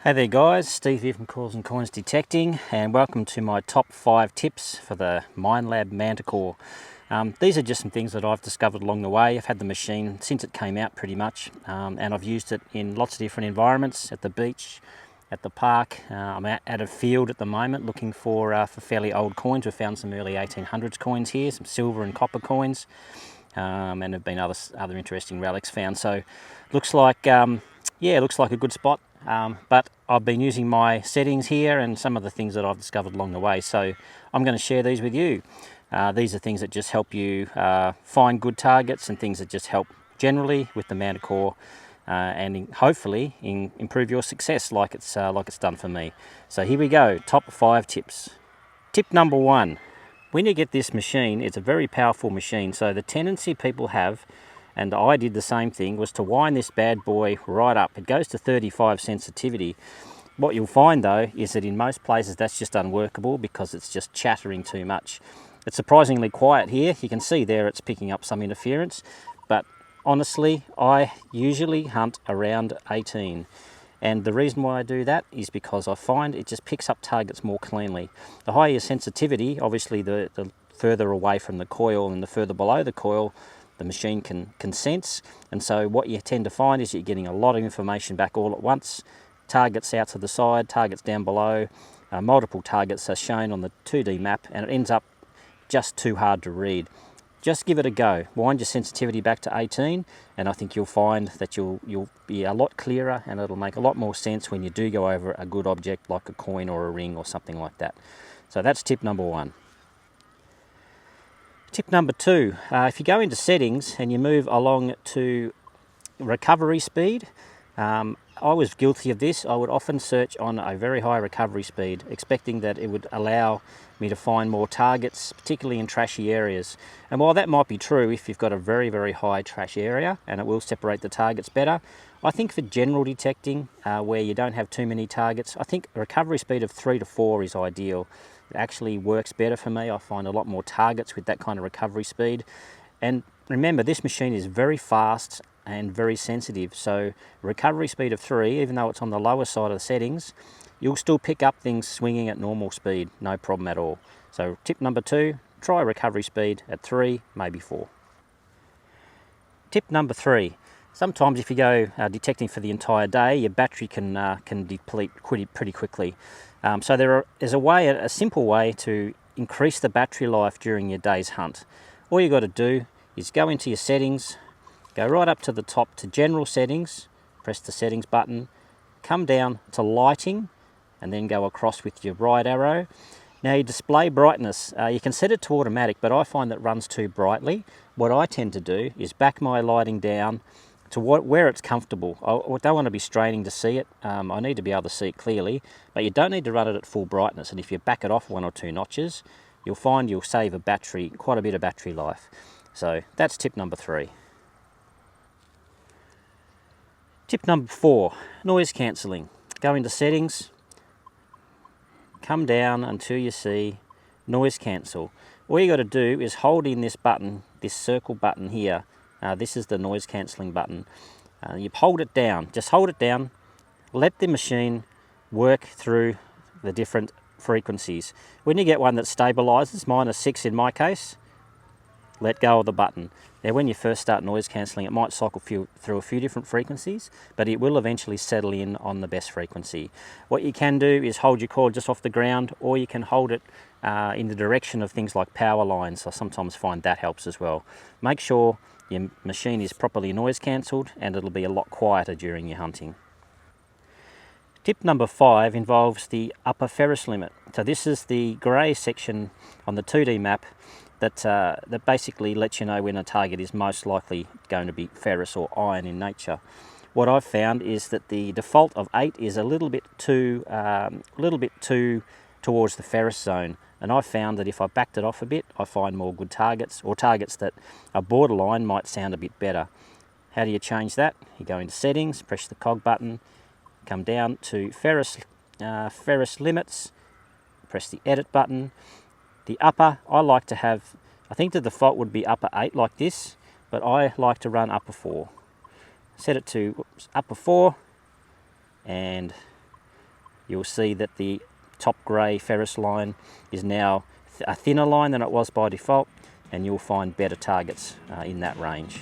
Hey there guys, Steve here from Calls and Coins Detecting, and welcome to my top 5 tips for the Minelab Manticore. These are just some things that I've discovered along the way. I've had the machine since it came out pretty much, and I've used it in lots of different environments, at the beach, at the park. I'm out at a field at the moment looking for fairly old coins. We've found some early 1800s coins here, some silver and copper coins, and there have been other interesting relics found. So looks like, looks like a good spot. But I've been using my settings here and some of the things that I've discovered along the way, so I'm going to share these with you. These are things that just help you find good targets and things that just help generally with the Manticore and hopefully improve your success like it's done for me. So here we go, top 5 tips. Tip number 1, when you get this machine, it's a very powerful machine, so the tendency people have, and I did the same thing, was to wind this bad boy right up. It goes to 35 sensitivity. What you'll find though is that in most places that's just unworkable because it's just chattering too much. It's surprisingly quiet here. You can see there it's picking up some interference, but honestly I usually hunt around 18. And the reason why I do that is because I find it just picks up targets more cleanly. The higher your sensitivity, obviously the further away from the coil and the further below the coil, the machine can sense, and so what you tend to find is you're getting a lot of information back all at once. Targets out to the side, targets down below, multiple targets are shown on the 2D map, and it ends up just too hard to read. Just give it a go. Wind your sensitivity back to 18, and I think you'll find that you'll be a lot clearer, and it'll make a lot more sense when you do go over a good object like a coin or a ring or something like that. So that's tip number 1. Tip number 2, if you go into settings and you move along to recovery speed, I was guilty of this. I would often search on a very high recovery speed, expecting that it would allow me to find more targets, particularly in trashy areas. And while that might be true if you've got a very, very high trash area and it will separate the targets better, I think for general detecting, where you don't have too many targets, I think a recovery speed of 3 to 4 is ideal. It actually works better for me. I find a lot more targets with that kind of recovery speed. And remember, this machine is very fast and very sensitive, so recovery speed of 3, even though it's on the lower side of the settings, you'll still pick up things swinging at normal speed, no problem at all. So tip number 2, try recovery speed at 3, maybe 4. Tip number 3, sometimes if you go detecting for the entire day, your battery can deplete pretty quickly. So there's a simple way to increase the battery life during your day's hunt. All you got to do is go into your settings, go right up to the top to general settings, press the settings button, come down to lighting, and then go across with your right arrow. Now your display brightness, you can set it to automatic, but I find that it runs too brightly. What I tend to do is back my lighting down to where it's comfortable. I don't want to be straining to see it. I need to be able to see it clearly, but you don't need to run it at full brightness. And if you back it off 1 or 2 notches, you'll find you'll save quite a bit of battery life. So that's tip number 3. Tip number 4, noise cancelling. Go into settings, come down until you see noise cancel. All you got to do is hold in this button, this circle button here. This is the noise cancelling button. You hold it down, just hold it down, let the machine work through the different frequencies. When you get one that stabilises, -6 in my case, let go of the button. Now when you first start noise cancelling, it might cycle through a few different frequencies, but it will eventually settle in on the best frequency. What you can do is hold your cord just off the ground, or you can hold it in the direction of things like power lines. I sometimes find that helps as well. Make sure your machine is properly noise cancelled, and it'll be a lot quieter during your hunting. Tip number 5 involves the upper ferrous limit. So this is the grey section on the 2D map that basically lets you know when a target is most likely going to be ferrous or iron in nature. What I've found is that the default of 8 is a little bit too towards the ferrous zone, and I've found that if I backed it off a bit, I find more good targets, or targets that are borderline might sound a bit better. How do you change that? You go into settings, press the cog button, come down to ferrous limits, press the edit button. The upper, I like to have, I think the default would be upper 8 like this, but I like to run upper 4. Set it to upper 4, and you'll see that the top grey ferrous line is now a thinner line than it was by default, and you'll find better targets in that range.